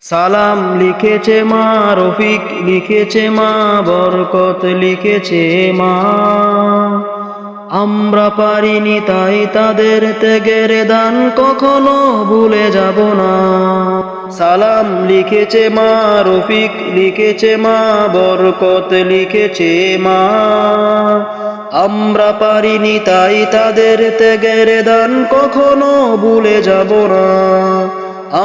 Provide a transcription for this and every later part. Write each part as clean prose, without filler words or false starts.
সালাম লিখেছে মা, রফিক লিখেছে মা, বরকত লিখেছে মা। আমরা পারিনি তাই তাদের ত্যাগের দান কখনো ভুলে যাব না। সালাম লিখেছে মা, রফিক লিখেছে মা, বরকত লিখেছে মা। আমরা পারিনি তাই তাদের ত্যাগের দান কখনো ভুলে যাব না।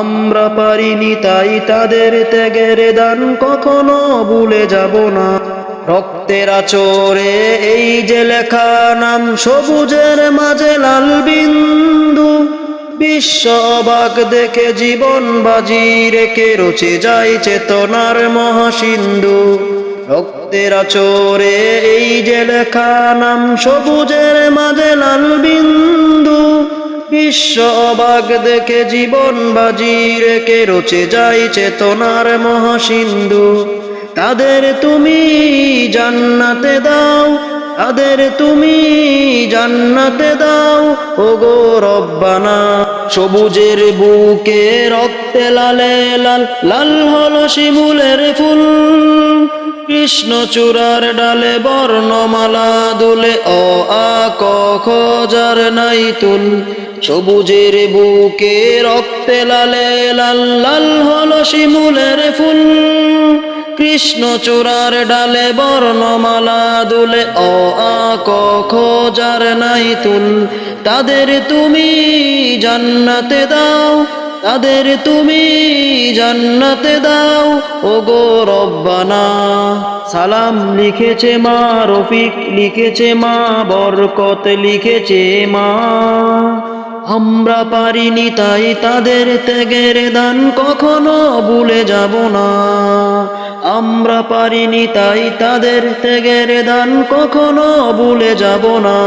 আমরা পারিনি তাই তাদের ত্যাগের দান কখনো ভুলে যাব না। রক্তের আচরে এই যে লেখা নাম, সবুজের মাঝে লাল বিন্দু। বিশ্ব অবাক দেখে জীবন বাজি রেখে রচে যায় চেতনার মহাসিন্ধু। রক্তের আচরে এই যে লেখা নাম, সবুজের মাঝে লাল বিন্দু। বিশ্ব অবাক দেখে জীবন বাজি রেখে রচে যায় চেতনার মহাসিন্ধু। তাদের তুমি জান্নাতে দাও, তাদের তুমি জান্নাতে দাও, ওগো রব্বানা। সবুজের বুকে রক্তে লালে লাল, লাল হলো শিমুলের ফুল। কৃষ্ণচূড়ার ডালে বর্ণমালা দুলে, অ আ ক খ যার নাই তুল। সবুজের বুকে রক্তে লালে লাল, লাল হলো শিমুলের ফুল। কৃষ্ণচূড়ার ডালে বর্ণমালা দুলে, অ আ ক খ যার নাই তুল। তাদের তুমি জান্নাতে দাও, তাদের তুমি জান্নাতে দাও, ওগো রব্বানা। সালাম লিখেছে মা, রফিক লিখেছে মা, বরকত লিখেছে মা। আমরা পারিনি তাই তাদের ত্যাগের দান কখনো ভুলে যাব না। আমরা পারিনি তাই তাদের ত্যাগের দান কখনো ভুলে যাব না।